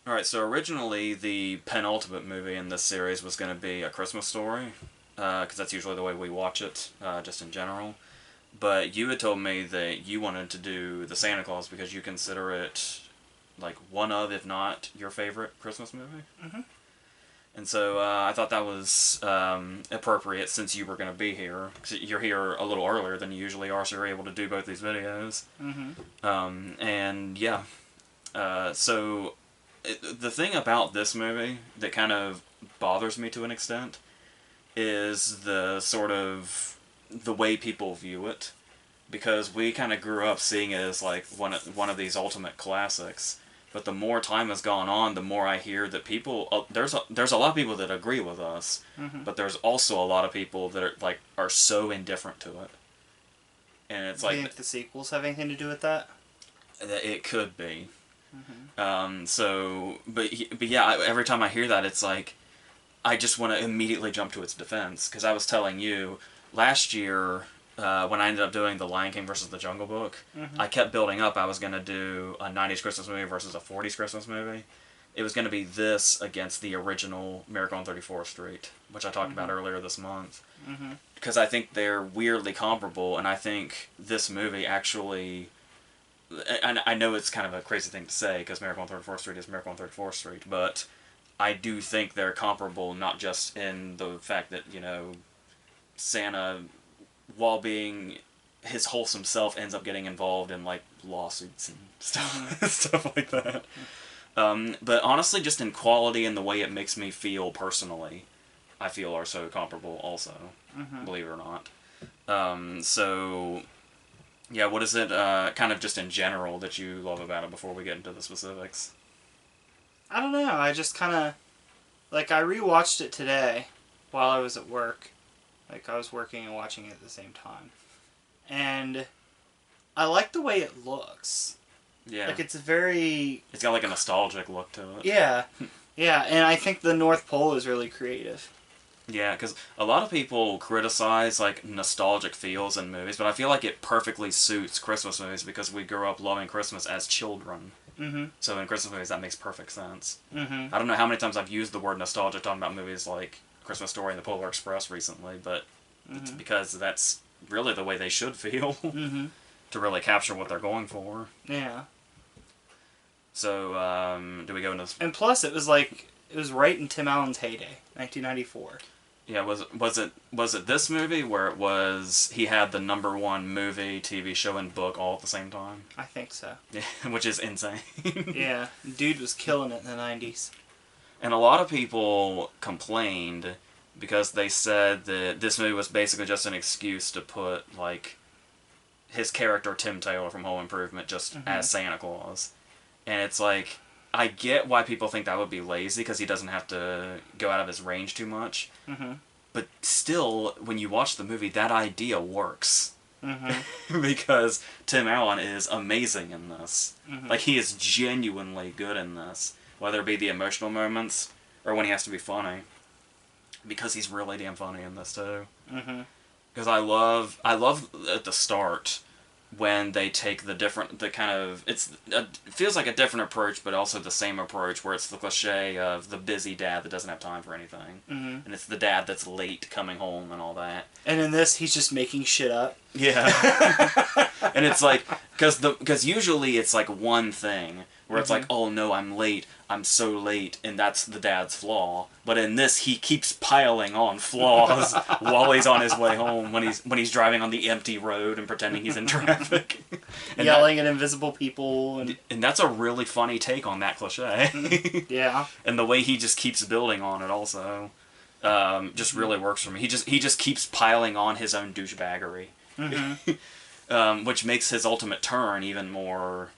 Alright, so originally the penultimate movie in this series was going to be A Christmas Story, because that's usually the way we watch it, just in general. But you had told me that you wanted to do the Santa Claus because you consider it like one of, if not your favorite Christmas movie. Mm-hmm. And so I thought that was appropriate since you were going to be here. 'Cause you're here a little earlier than you usually are, so you're able to do both these videos. Mm-hmm. And yeah, the thing about this movie that kind of bothers me to an extent is the sort of the way people view it, because we kind of grew up seeing it as like one of these ultimate classics. But the more time has gone on, the more I hear that people there's a lot of people that agree with us, Mm-hmm. but there's also a lot of people that are so indifferent to it, and it's Do you like think the sequels have anything to do with that? that it could be. Mm-hmm. But yeah, every time I hear that, it's like I just want to immediately jump to its defense, because I was telling you last year when I ended up doing the Lion King versus the Jungle Book, Mm-hmm. I kept building up. I was going to do a '90s Christmas movie versus a '40s Christmas movie. It was going to be this against the original Miracle on 34th Street, which I talked about Mm-hmm. earlier this month, Mm-hmm. because I think they're weirdly comparable, and I think this movie actually. And I know it's kind of a crazy thing to say because Miracle on 34th Street is Miracle on 34th Street, but I do think they're comparable, not just in the fact that, Santa, while being his wholesome self, ends up getting involved in, like, lawsuits and stuff, Mm-hmm. stuff like that. But honestly, just in quality and the way it makes me feel personally, I feel are so comparable also, Mm-hmm. believe it or not. So, yeah, what is it, kind of just in general, that you love about it before we get into the specifics? I don't know. I just kind of like I rewatched it today while I was at work. Like I was working and watching it at the same time, and I like the way it looks. Yeah. Like it's very It's got like a nostalgic look to it. yeah, yeah, and I think the North Pole is really creative. Yeah, because a lot of people criticize like nostalgic feels in movies, but I feel like it perfectly suits Christmas movies because we grew up loving Christmas as children. Mm-hmm. So in Christmas movies, that makes perfect sense. Mm-hmm. I don't know how many times I've used the word nostalgia talking about movies like Christmas Story and The Polar Express recently, but it's Mm-hmm. because that's really the way they should feel Mm-hmm. to really capture what they're going for. Yeah. So, do we go into... And plus, it was like it was right in Tim Allen's heyday, 1994. Yeah, was it this movie where it was he had the number one movie, TV show, and book all at the same time? I think so. Yeah, which is insane. Yeah, dude was killing it in the 90s. And a lot of people complained because they said that this movie was basically just an excuse to put like his character Tim Taylor from Home Improvement just as Santa Claus. And it's like, I get why people think that would be lazy because he doesn't have to go out of his range too much. Mm-hmm. But still, when you watch the movie, that idea works. Mm-hmm. Because Tim Allen is amazing in this. Mm-hmm. Like, he is genuinely good in this. Whether it be the emotional moments or when he has to be funny. Because he's really damn funny in this, too. Mm-hmm. Because I love at the start when they take the kind of, it feels like a different approach, but also the same approach where it's the cliche of the busy dad that doesn't have time for anything. Mm-hmm. And it's the dad that's late coming home and all that. And in this, he's just making shit up. Yeah. And it's like, because usually it's like one thing, where it's like, oh no, I'm late, I'm so late, and that's the dad's flaw. But in this, he keeps piling on flaws while he's on his way home, when he's driving on the empty road and pretending he's in traffic. And Yelling at invisible people. and that's a really funny take on that cliche. Yeah. And the way he just keeps building on it also, just really works for me. He just keeps piling on his own douchebaggery. Mm-hmm. Which makes his ultimate turn even more,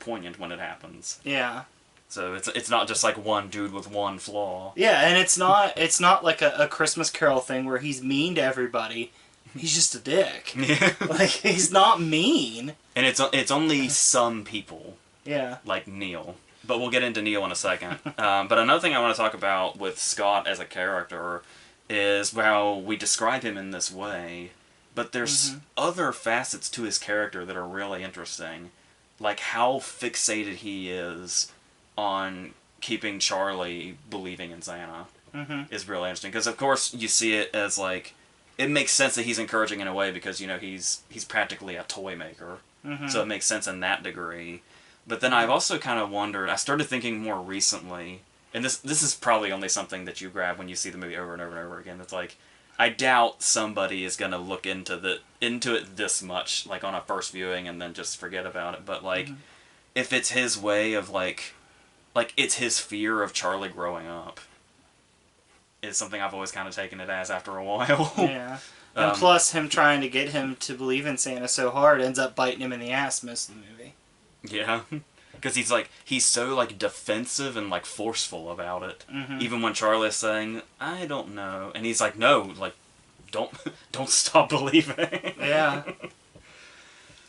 poignant when it happens. Yeah. So it's not just like one dude with one flaw. Yeah, and it's not like a Christmas Carol thing where he's mean to everybody. He's just a dick. Yeah. Like, he's not mean. And it's only some people, Yeah. like Neil. But we'll get into Neil in a second. But another thing I want to talk about with Scott as a character is how we describe him in this way. But there's other facets to his character that are really interesting. Like how fixated he is on keeping Charlie believing in Santa Mm-hmm. is really interesting. Because, of course, you see it as, like, it makes sense that he's encouraging in a way because, you know, he's practically a toy maker. Mm-hmm. So it makes sense in that degree. But then I've also kind of wondered, I started thinking more recently, and this is probably only something that you grab when you see the movie over and over and over again. It's like, I doubt somebody is gonna look into it this much, like on a first viewing, and then just forget about it. But like, if it's his way of like it's his fear of Charlie growing up, is something I've always kind of taken it as after a while. Yeah. And plus, him trying to get him to believe in Santa so hard ends up biting him in the ass most of the movie. Yeah. Because he's so, like, defensive and, like, forceful about it. Mm-hmm. Even when Charlie's saying, I don't know. And he's like, no, like, don't stop believing. Yeah.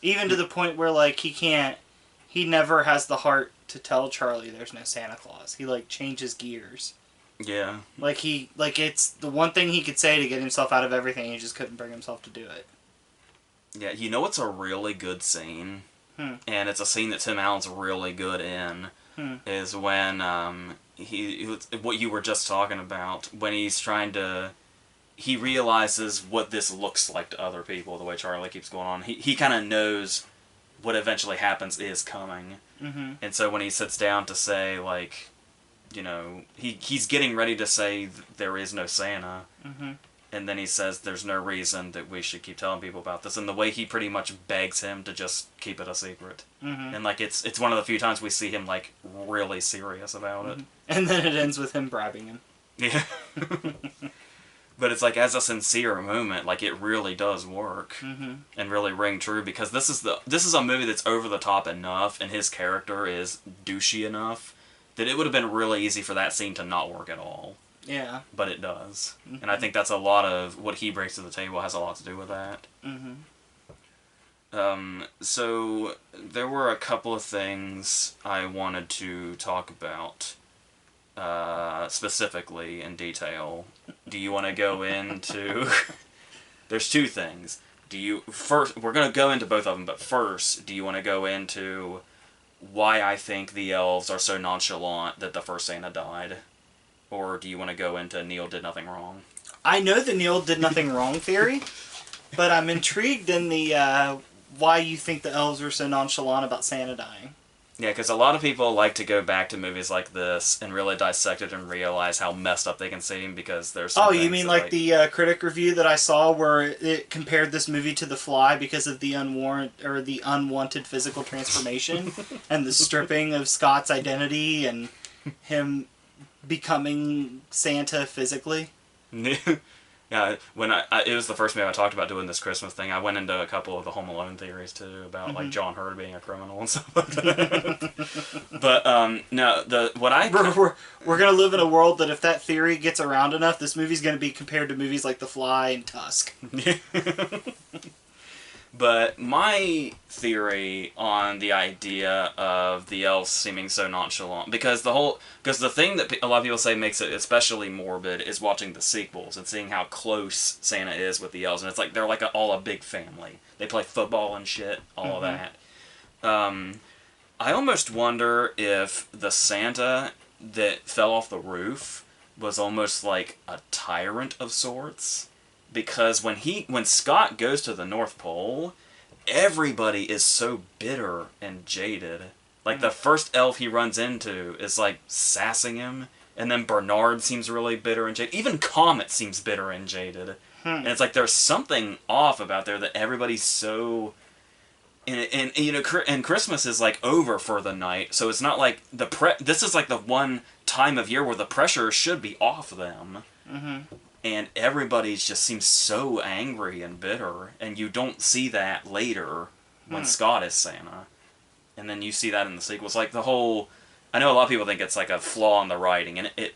Even to the point where, like, he never has the heart to tell Charlie there's no Santa Claus. He, like, changes gears. Yeah. Like, it's the one thing he could say to get himself out of everything, he just couldn't bring himself to do it. Yeah, you know what's a really good scene? And it's a scene that Tim Allen's really good in, is when what you were just talking about, when he's trying to, he realizes what this looks like to other people, the way Charlie keeps going on. He kind of knows what eventually happens is coming. Mm-hmm. And so when he sits down to say, like, you know, he's getting ready to say there is no Santa. Mm-hmm. And then he says there's no reason that we should keep telling people about this. And the way he pretty much begs him to just keep it a secret. Mm-hmm. And, like, it's one of the few times we see him, like, really serious about it. And then it ends with him bribing him. Yeah. But it's, like, as a sincere moment, like, it really does work. And really ring true. Because this is a movie that's over the top enough, and his character is douchey enough, that it would have been really easy for that scene to not work at all. Yeah. But it does. And I think that's a lot of what he brings to the table has a lot to do with that. So there were a couple of things I wanted to talk about specifically in detail. Do you want to go into... There's two things. First, we're going to go into both of them, but first, do you want to go into why I think the elves are so nonchalant that the first Santa died? Or do you want to go into Neil did nothing wrong? I know the Neil did nothing wrong theory, but I'm intrigued in the why you think the elves were so nonchalant about Santa dying. Yeah, because a lot of people like to go back to movies like this and really dissect it and realize how messed up they can seem because there's some you mean like the critic review that I saw where it compared this movie to The Fly because of the unwanted physical transformation and the stripping of Scott's identity and him becoming Santa physically? Yeah, when it was the first movie I talked about doing this Christmas thing, I went into a couple of the Home Alone theories too about like John Hurt being a criminal and stuff like that. But no, we're gonna live in a world that if that theory gets around enough, this movie's gonna be compared to movies like The Fly and Tusk. But my theory on the idea of the elves seeming so nonchalant, because the thing that a lot of people say makes it especially morbid is watching the sequels and seeing how close Santa is with the elves, and it's like they're like all a big family. They play football and shit, all of that. I almost wonder if the Santa that fell off the roof was almost like a tyrant of sorts. Because when Scott goes to the North Pole, everybody is so bitter and jaded. Like, the first elf he runs into is, like, sassing him. And then Bernard seems really bitter and jaded. Even Comet seems bitter and jaded. And it's like there's something off about there that everybody's so... And you know, and Christmas is, like, over for the night. So it's not like this is, like, the one time of year where the pressure should be off them. And everybody just seems so angry and bitter, and you don't see that later when Scott is Santa. And then you see that in the sequels. Like, the whole... I know a lot of people think it's like a flaw in the writing, and it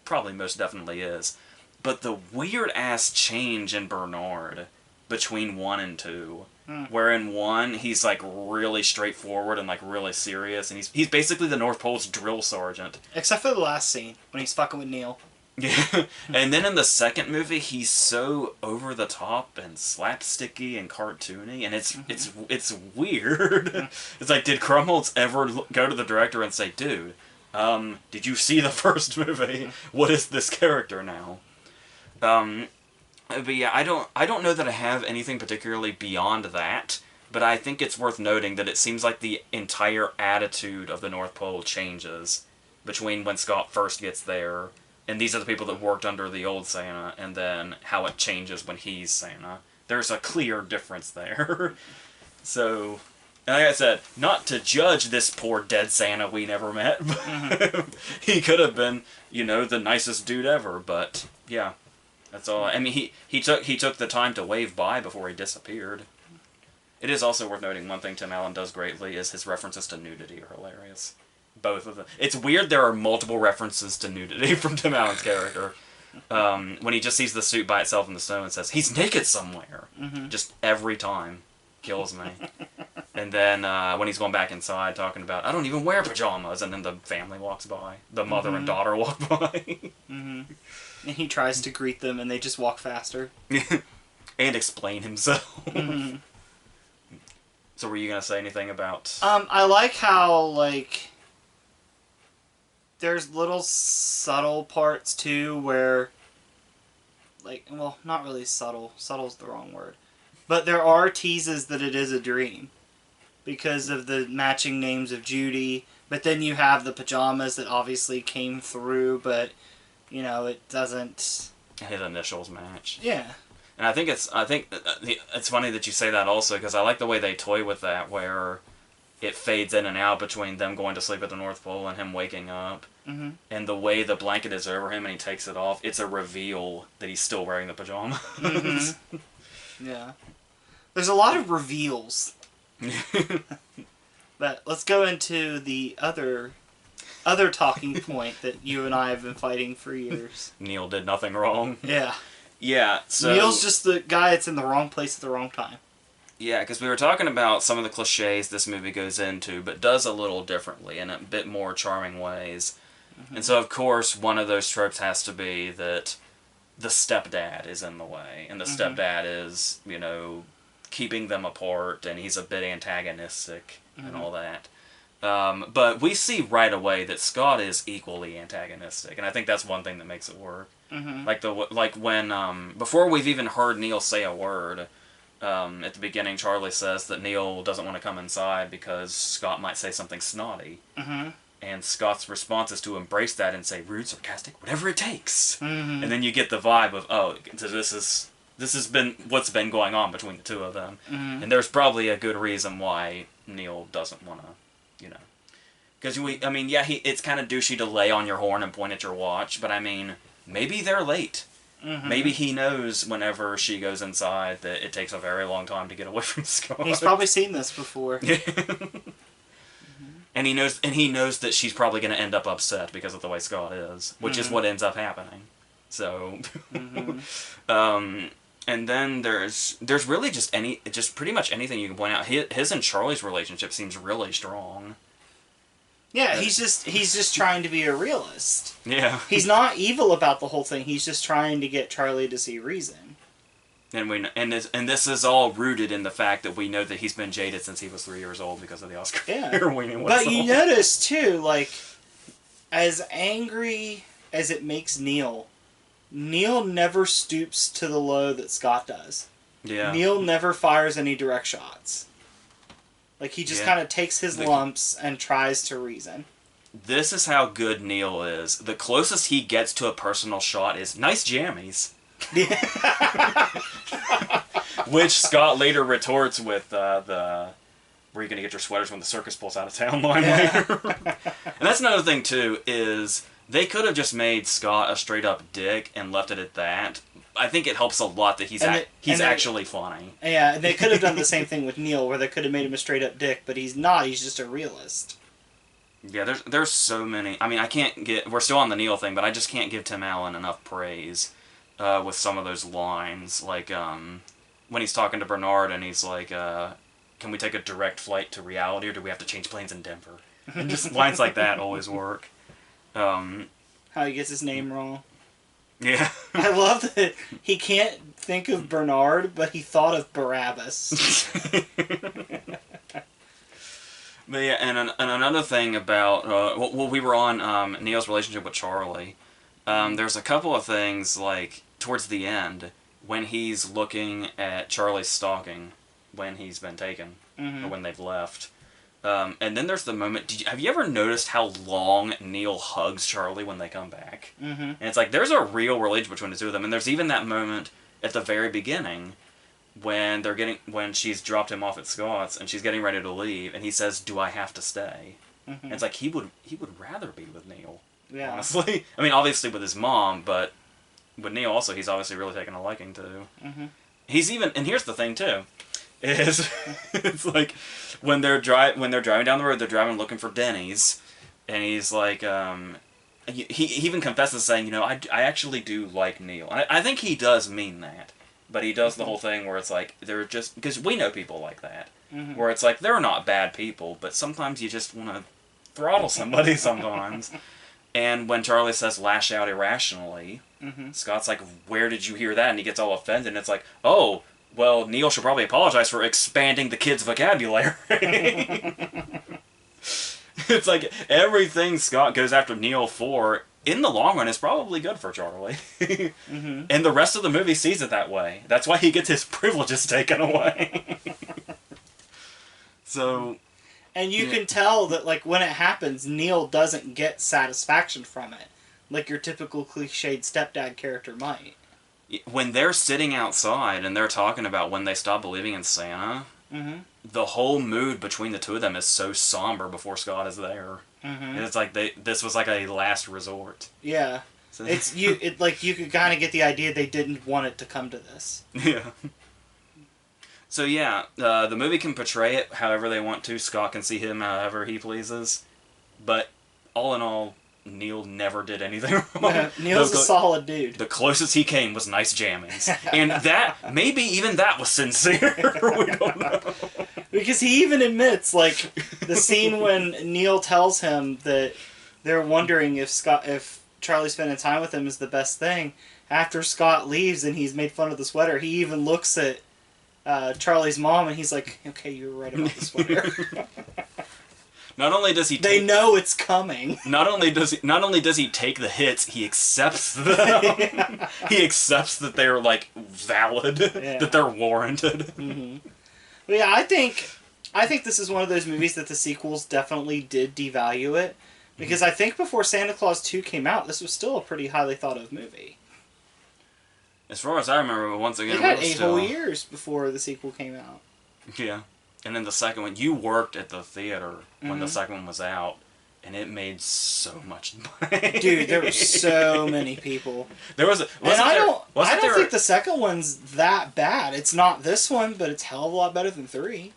probably most definitely is. But the weird-ass change in Bernard between 1 and 2, where in 1, he's, like, really straightforward and, like, really serious, and he's basically the North Pole's drill sergeant. Except for the last scene, when he's fucking with Neil. Yeah, and then in the second movie, he's so over the top and slapsticky and cartoony, and it's weird. It's like, did Krumholtz ever go to the director and say, "Dude, Did you see the first movie? What is this character now? But yeah, I don't know that I have anything particularly beyond that, but I think it's worth noting that it seems like the entire attitude of the North Pole changes between when Scott first gets there, and these are the people that worked under the old Santa, and then how it changes when he's Santa. There's a clear difference there. So, like I said, not to judge this poor dead Santa we never met, but he could have been, the nicest dude ever, but yeah. That's all. I mean, he took the time to wave bye before he disappeared. It is also worth noting one thing Tim Allen does greatly is his references to nudity are hilarious. Both of them. It's weird there are multiple references to nudity from Tim Allen's character. When he just sees the suit by itself in the snow and says, he's naked somewhere. Just every time. Kills me. And then when he's going back inside talking about, I don't even wear pajamas, and then the family walks by. The mother and daughter walk by. And he tries to greet them, and they just walk faster. And explain himself. So were you going to say anything about... I like how, there's little subtle parts, too, where... well, not really subtle. Subtle's the wrong word. But there are teases that it is a dream. Because of the matching names of Judy. But then you have the pajamas that obviously came through, but... it doesn't... His initials match. Yeah. And I think it's funny that you say that also, because I like the way they toy with that, where it fades in and out between them going to sleep at the North Pole and him waking up. And the way the blanket is over him and he takes it off, it's a reveal that he's still wearing the pajamas. Yeah. There's a lot of reveals. But let's go into the other talking point that you and I have been fighting for years. Neil did nothing wrong. Yeah. Yeah, so... Neil's just the guy that's in the wrong place at the wrong time. Yeah, because we were talking about some of the cliches this movie goes into, but does a little differently in a bit more charming ways. And so, of course, one of those tropes has to be that the stepdad is in the way. And the stepdad is, keeping them apart, and he's a bit antagonistic and all that. But we see right away that Scott is equally antagonistic, and I think that's one thing that makes it work. Like when before we've even heard Neil say a word, at the beginning Charlie says that Neil doesn't want to come inside because Scott might say something snotty, and Scott's response is to embrace that and say rude, sarcastic, whatever it takes, and then you get the vibe of so this has been what's been going on between the two of them, and there's probably a good reason why Neil doesn't want to. Because it's kind of douchey to lay on your horn and point at your watch, but maybe they're late. Maybe he knows whenever she goes inside that it takes a very long time to get away from Scott. He's probably seen this before. And he knows that she's probably going to end up upset because of the way Scott is, which is what ends up happening. So, and then there's really just pretty much anything you can point out. His and Charlie's relationship seems really strong. Yeah, he's just trying to be a realist. Yeah. He's not evil about the whole thing. He's just trying to get Charlie to see reason. And this is all rooted in the fact that we know that he's been jaded since he was 3 years old because of the Oscar winning whistle. But you notice too, as angry as it makes Neil never stoops to the low that Scott does. Yeah. Neil never fires any direct shots. He just kind of takes his lumps and tries to reason. This is how good Neil is. The closest he gets to a personal shot is nice jammies. Which Scott later retorts with where are you going to get your sweaters when the circus pulls out of town line later. And that's another thing too, is they could have just made Scott a straight up dick and left it at that. I think it helps a lot that he's actually funny. Yeah, and they could have done the same thing with Neil, where they could have made him a straight up dick, but he's not. He's just a realist. Yeah, there's so many. I can't get... We're still on the Neil thing, but I just can't give Tim Allen enough praise with some of those lines. When he's talking to Bernard and he's like, can we take a direct flight to reality, or do we have to change planes in Denver? And just lines like that always work. How he gets his name wrong. Yeah. I love that he can't think of Bernard, but he thought of Barabbas. But yeah, and another thing about well, we were on Neil's relationship with Charlie. There's a couple of things like towards the end when he's looking at Charlie's stalking when he's been taken or when they've left. And then there's the moment. Have you ever noticed how long Neil hugs Charlie when they come back? And it's like there's a real relationship between the two of them. And there's even that moment at the very beginning when she's dropped him off at Scott's and she's getting ready to leave, and he says, "Do I have to stay?" And it's like he would rather be with Neil. Yeah. Honestly, I mean, obviously with his mom, but with Neil also, he's obviously really taken a liking to. He's even, and here's the thing too, is it's like when they're driving down the road, they're driving looking for Denny's, and he's like, he even confesses saying, I actually do like Neil. I think he does mean that, but he does the whole thing where it's like they're just because we know people like that, where it's like they're not bad people, but sometimes you just want to throttle somebody sometimes. And when Charlie says lash out irrationally, Scott's like, where did you hear that? And he gets all offended, and it's like, oh, well, Neil should probably apologize for expanding the kid's vocabulary. It's like everything Scott goes after Neil for, in the long run, is probably good for Charlie. And the rest of the movie sees it that way. That's why he gets his privileges taken away. So... And you can tell that, like, when it happens, Neil doesn't get satisfaction from it, like your typical cliched stepdad character might. When they're sitting outside and they're talking about when they stop believing in Santa, the whole mood between the two of them is so somber before Scott is there. And it's like this was like a last resort. Yeah, so you could kind of get the idea they didn't want it to come to this. Yeah. So yeah, the movie can portray it however they want to. Scott can see him however he pleases. But all in all, Neil never did anything wrong. Yeah, Neil's a solid dude. The closest he came was nice jammings. And that, maybe even that was sincere. We don't know. Because he even admits, like, the scene when Neil tells him that they're wondering if Charlie spending time with him is the best thing. After Scott leaves and he's made fun of the sweater, he even looks at Charlie's mom, and he's like, "Okay, you were right about the sweater." Not only does he, they know it's coming. Not only does he take the hits, he accepts them. He accepts that they're like valid, that they're warranted. But yeah, I think this is one of those movies that the sequels definitely did devalue it, because I think before Santa Claus 2 came out, this was still a pretty highly thought of movie. As far as I remember, once again, it had 8 whole years before the sequel came out. Yeah. And then the second one, you worked at the theater when the second one was out, and it made so much money. Dude, there were so many people. There was, I don't think the second one's that bad. It's not this one, but it's a hell of a lot better than 3.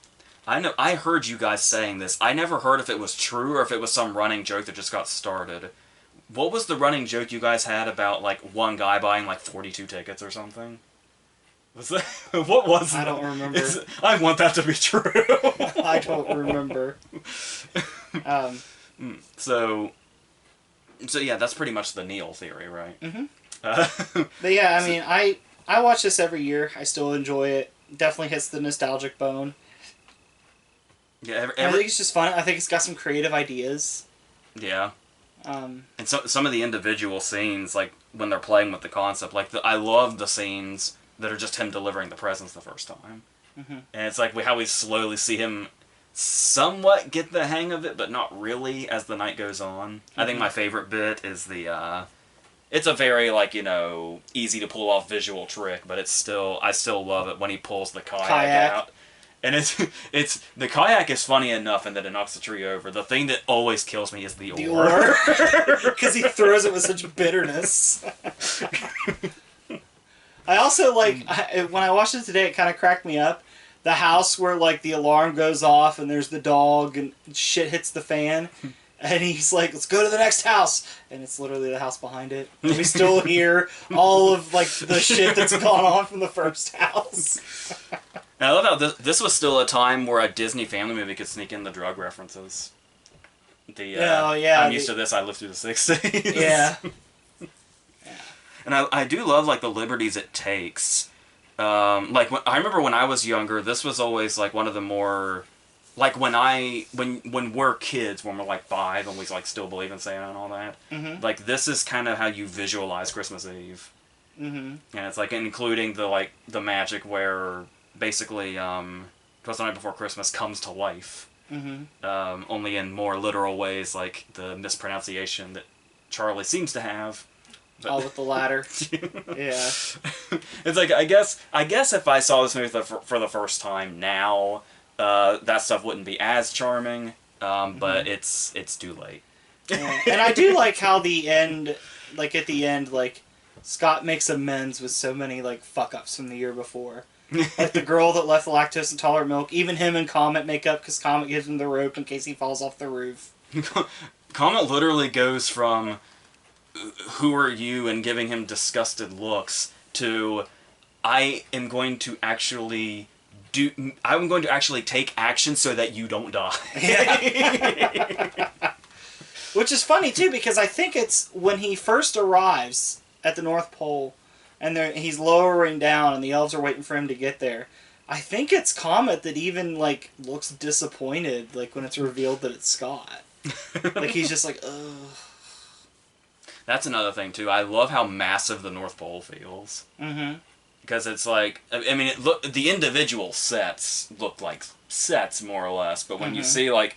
I know. I heard you guys saying this. I never heard if it was true or if it was some running joke that just got started. What was the running joke you guys had about, like, one guy buying, like, 42 tickets or something? Was that, what was that? I don't remember. I want that to be true. I don't remember. So yeah, that's pretty much the Neil theory, right? But yeah, I mean, I watch this every year. I still enjoy it. Definitely hits the nostalgic bone. Yeah, I think it's just fun. I think it's got some creative ideas. Yeah. And some of the individual scenes, like when they're playing with the concept, like I love the scenes that are just him delivering the presents the first time. And it's like how we slowly see him somewhat get the hang of it, but not really as the night goes on. I think my favorite bit is the, it's a very, like, easy to pull off visual trick, but I still love it when he pulls the kayak out. And it's the kayak is funny enough, and that it knocks the tree over. The thing that always kills me is the oar. Because he throws it with such bitterness. I also, like, when I watched it today, it kind of cracked me up. The house where, like, the alarm goes off and there's the dog and shit hits the fan. And he's like, let's go to the next house. And it's literally the house behind it. And we still hear all of, like, the shit that's gone on from the first house. And I love how this was still a time where a Disney family movie could sneak in the drug references. I'm used to this, I lived through the 60s. Yeah. And I do love, like, the liberties it takes. I remember when I was younger, this was always, like, one of the more like when we're kids, when we're like 5 and we like still believe in Santa and all that. Mm-hmm. Like this is kind of how you visualize Christmas Eve. Mm-hmm. And it's like including the magic where basically Twas the Night Before Christmas comes to life. Mm-hmm. Only in more literal ways, like the mispronunciation that Charlie seems to have. But All with the ladder. Yeah. It's like I guess if I saw this movie for the first time now, that stuff wouldn't be as charming. But it's too late. Yeah. And I do like how the end, like at the end, like Scott makes amends with so many like fuck ups from the year before. Like the girl that left the lactose intolerant milk, even him and Comet make up because Comet gives him the rope in case he falls off the roof. Comet literally goes from "Who are you?" and giving him disgusted looks to I'm going to actually take action so that you don't die. Which is funny too, because I think it's when he first arrives at the North Pole and he's lowering down and the elves are waiting for him to get there. I think it's Comet that even like looks disappointed like when it's revealed that it's Scott. Like he's just like, ugh. That's another thing too. I love how massive the North Pole feels. Mm-hmm. Because it's like, I mean, the individual sets look like sets more or less, but when you see like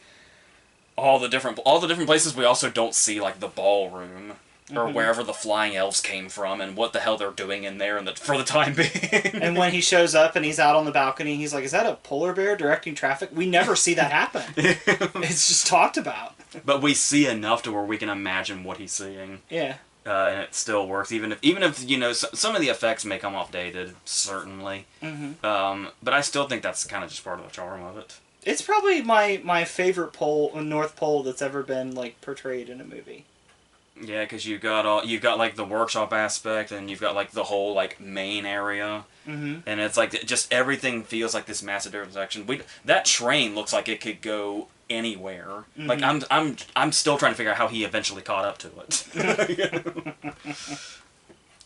all the different places, we also don't see like the ballroom or wherever the flying elves came from and what the hell they're doing in there for the time being. And when he shows up and he's out on the balcony, he's like, "Is that a polar bear directing traffic?" We never see that happen. It's just talked about. But we see enough to where we can imagine what he's seeing. Yeah. And it still works, even if you know some of the effects may come off dated, certainly. But I still think that's kind of just part of the charm of it. It's probably my favorite North Pole that's ever been like portrayed in a movie. Yeah, because you've got like the workshop aspect, and you've got like the whole like main area, and it's like just everything feels like this massive intersection. That train looks like it could go anywhere. Like I'm still trying to figure out how he eventually caught up to it.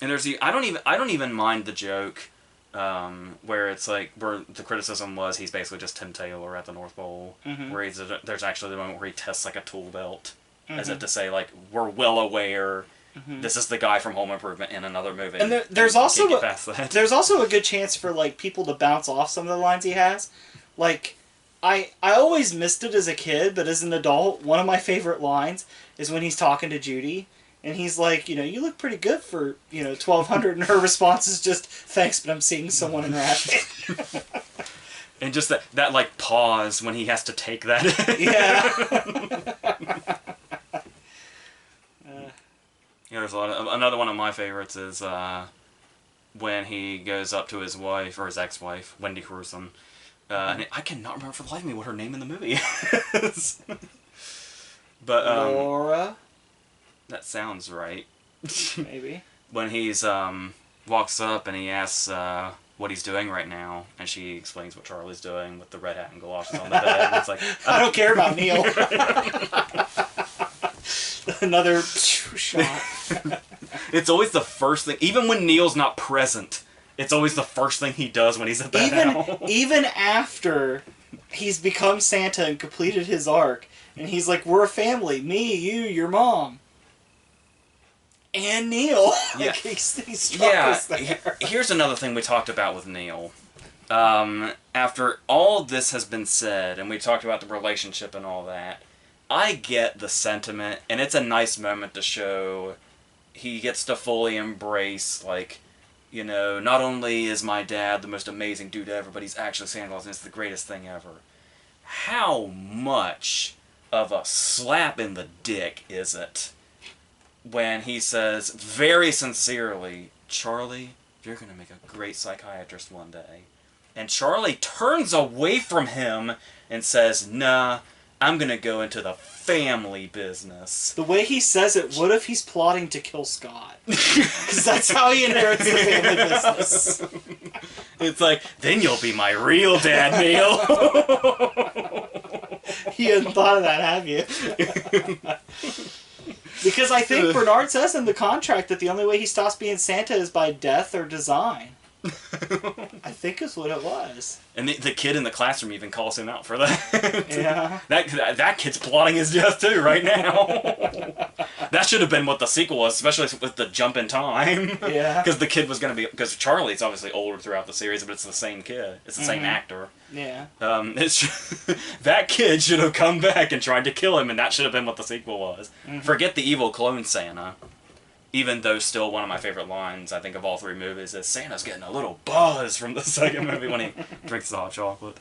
And there's I don't even mind the joke where it's like where the criticism was he's basically just Tim Taylor at the North Pole, where there's actually the moment where he tests like a tool belt. As if to say, like, we're well aware this is the guy from Home Improvement in another movie. And there's also there's also a good chance for like people to bounce off some of the lines he has. Like, I always missed it as a kid, but as an adult, one of my favorite lines is when he's talking to Judy, and he's like, you know, you look pretty good for 1200, and her response is just, thanks, but I'm seeing someone in Rapid. And just that like pause when he has to take that. Yeah. There's a lot of, another one of my favorites is when he goes up to his wife, or his ex-wife, Wendy Crewson. And I cannot remember for the life of me what her name in the movie is. But Laura? That sounds right. Maybe. When he's walks up and he asks what he's doing right now, and she explains what Charlie's doing with the red hat and galoshes on the bed. And it's like, I don't care about Neil. Another shot. It's always the first thing, even when Neil's not present. It's always the first thing he does when he's at that house. Even after he's become Santa and completed his arc, and he's like, "We're a family. Me, you, your mom, and Neil." Yeah. Like he's there. Here's another thing we talked about with Neil. After all this has been said, and we talked about the relationship and all that, I get the sentiment, and it's a nice moment to show he gets to fully embrace, like, not only is my dad the most amazing dude ever, but he's actually Santa Claus, and it's the greatest thing ever. How much of a slap in the dick is it when he says, very sincerely, "Charlie, you're going to make a great psychiatrist one day." And Charlie turns away from him and says, "Nah, I'm going to go into the family business." The way he says it, what if he's plotting to kill Scott? Because that's how he inherits the family business. It's like, then you'll be my real dad, Neil. You hadn't thought of that, have you? Because I think Bernard says in the contract that the only way he stops being Santa is by death or design. I think is what it was. And the kid in the classroom even calls him out for that. Yeah. That kid's plotting his death too right now. That should have been what the sequel was, especially with the jump in time. Yeah. Because the kid was going to be... Because Charlie's obviously older throughout the series, but it's the same kid. It's the same actor. Yeah. That kid should have come back and tried to kill him, and that should have been what the sequel was. Forget the evil clone Santa. Even though still one of my favorite lines, I think, of all three movies is Santa's getting a little buzz from the second movie when he drinks the hot chocolate.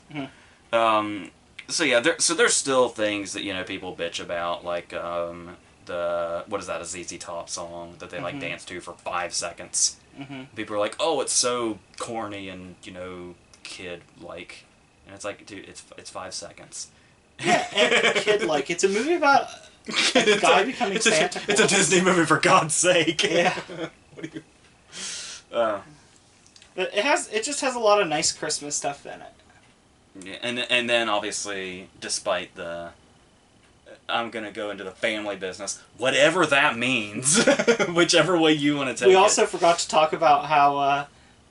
So yeah, there's still things that, you know, people bitch about, like what is that, a ZZ Top song that they like dance to for 5 seconds. People are like, oh, it's so corny and, you know, kid-like. And it's like, dude, it's 5 seconds. Yeah, and kid-like. It's a movie about a guy becoming Santa Claus. It's a Disney movie, for God's sake. Yeah. What do you... But it just has a lot of nice Christmas stuff in it. Yeah, and then obviously, despite the... I'm going to go into the family business. Whatever that means. Whichever way you want to take it. We also forgot to talk about how...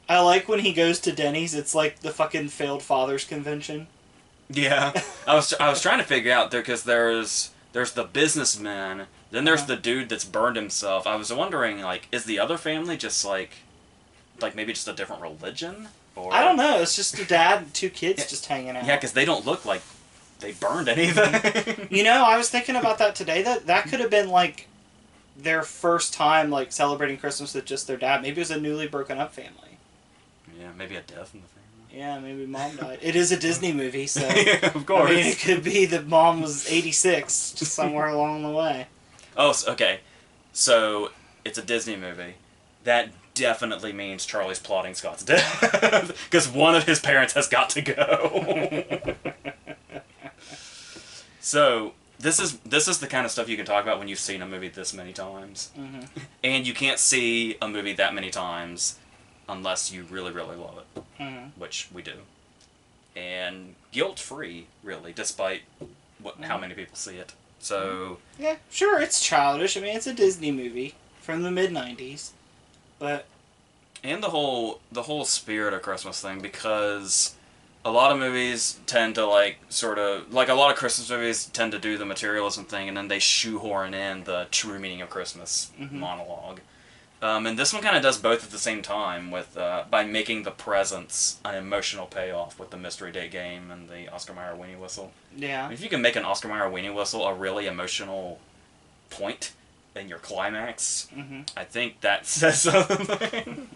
I like when he goes to Denny's, it's like the fucking failed fathers convention. Yeah. I was trying to figure out there, because there's the businessman, then there's the dude that's burned himself. I was wondering, like, is the other family just like maybe just a different religion? Or... I don't know. It's just a dad and 2 kids just hanging out. Yeah, because they don't look like they burned anything. You know, I was thinking about that today. That could have been like their first time like celebrating Christmas with just their dad. Maybe it was a newly broken up family. Yeah, maybe a death in the family. Yeah, maybe mom died. It is a Disney movie, so... Yeah, of course. I mean, it could be that mom was 86, just somewhere along the way. Oh, okay. So, it's a Disney movie. That definitely means Charlie's plotting Scott's death. Because one of his parents has got to go. So, this is the kind of stuff you can talk about when you've seen a movie this many times. And you can't see a movie that many times unless you really, really love it, which we do. And guilt-free, really, despite how many people see it. So... Yeah, sure, it's childish. I mean, it's a Disney movie from the mid-90s, but... And the whole spirit of Christmas thing, because a lot of movies tend to, like, sort of... Like, a lot of Christmas movies tend to do the materialism thing, and then they shoehorn in the true meaning of Christmas monologue. And this one kind of does both at the same time, with by making the presents an emotional payoff with the Mystery Date Game and the Oscar Mayer Weenie Whistle. Yeah. If you can make an Oscar Mayer Weenie Whistle a really emotional point in your climax, I think that says something.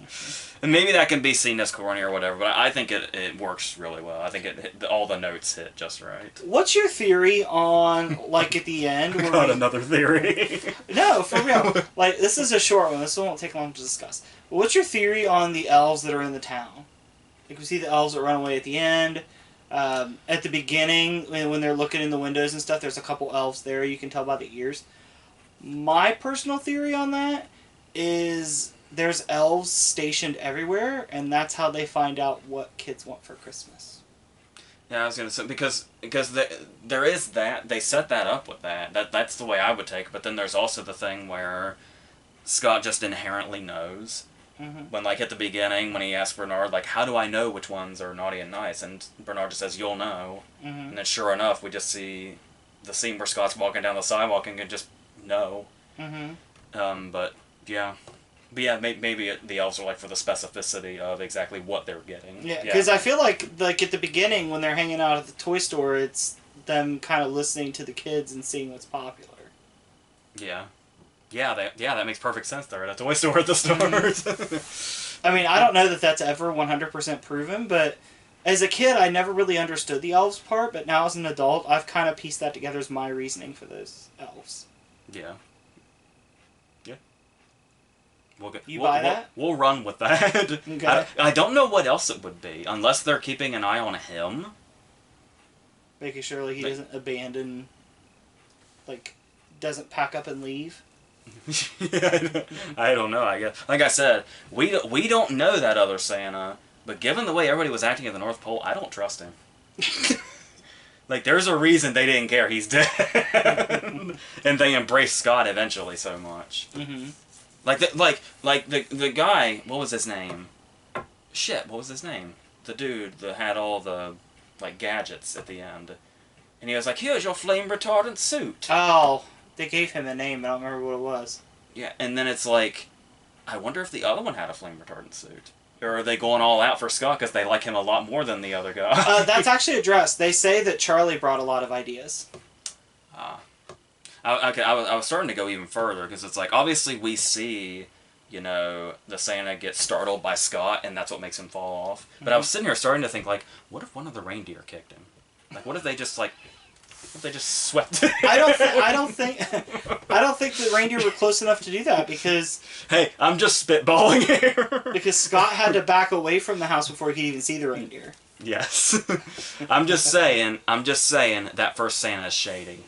And maybe that can be seen as corny or whatever, but I think it works really well. I think all the notes hit just right. What's your theory on, like, at the end? Where Got another theory. No, for real. Like, this is a short one. This one won't take long to discuss. But what's your theory on the elves that are in the town? Like, we see the elves that run away at the end. At the beginning, when they're looking in the windows and stuff, there's a couple elves there. You can tell by the ears. My personal theory on that is there's elves stationed everywhere, and that's how they find out what kids want for Christmas. Yeah, I was gonna say because there is that they set that up with that's the way I would take it. But then there's also the thing where Scott just inherently knows. When, like, at the beginning, when he asks Bernard, like, how do I know which ones are naughty and nice? And Bernard just says, you'll know. And then sure enough, we just see the scene where Scott's walking down the sidewalk and can just know. But yeah, maybe the elves are, like, for the specificity of exactly what they're getting. Yeah, because I feel like at the beginning, when they're hanging out at the toy store, it's them kind of listening to the kids and seeing what's popular. Yeah. Yeah, that makes perfect sense. They're at a toy store at the start. I mean, I don't know that that's ever 100% proven, but as a kid, I never really understood the elves part, but now as an adult, I've kind of pieced that together as my reasoning for those elves. Yeah. Yeah. Buy that? We'll run with that. Okay. I don't know what else it would be, unless they're keeping an eye on him. Making sure like he doesn't abandon, like, doesn't pack up and leave. I don't know. I guess, like I said, we don't know that other Santa, but given the way everybody was acting at the North Pole, I don't trust him. Like, there's a reason they didn't care he's dead, and they embraced Scott eventually so much. Like the guy, what was his name? shit, what was his name? The dude that had all the, like, gadgets at the end. And he was like, here's your flame retardant suit. Oh, they gave him a name. I don't remember what it was. Yeah, and then it's like, I wonder if the other one had a flame retardant suit. Or are they going all out for Scott because they like him a lot more than the other guy? That's actually addressed. They say that Charlie brought a lot of ideas. Okay, I was starting to go even further because it's like, obviously we see, you know, the Santa get startled by Scott and that's what makes him fall off. But I was sitting here starting to think, like, what if one of the reindeer kicked him? Like, what if they just, like, what if they just swept him? I don't think the reindeer were close enough to do that because... Hey, I'm just spitballing here. Because Scott had to back away from the house before he could even see the reindeer. Yes. I'm just saying that first Santa is shady.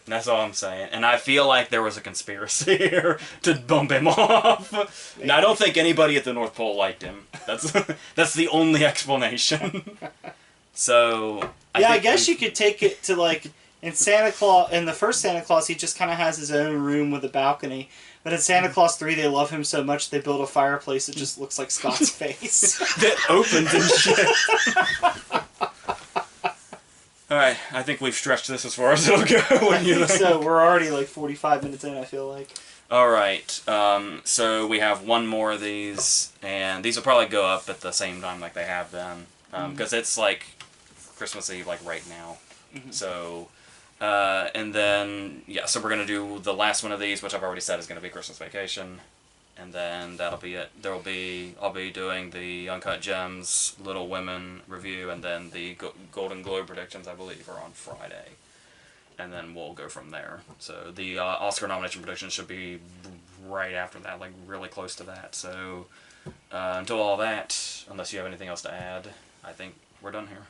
That's all I'm saying. And I feel like there was a conspiracy here to bump him off. And I don't think anybody at the North Pole liked him. That's the only explanation. So... I guess you could take it to, like, in the first Santa Claus, he just kind of has his own room with a balcony. But in Santa Claus 3, they love him so much they build a fireplace that just looks like Scott's face. That opens and shit. Alright, I think we've stretched this as far as it'll go. I think so. We're already like 45 minutes in, I feel like. Alright, so we have one more of these, and these will probably go up at the same time like they have been. Because it's like Christmas Eve, like right now. So, and then, yeah, so we're going to do the last one of these, which I've already said is going to be Christmas Vacation. And then that'll be it. I'll be doing the Uncut Gems, Little Women review, and then the Golden Globe predictions, I believe, are on Friday. And then we'll go from there. So the Oscar nomination predictions should be right after that, like really close to that. So until all that, unless you have anything else to add, I think we're done here.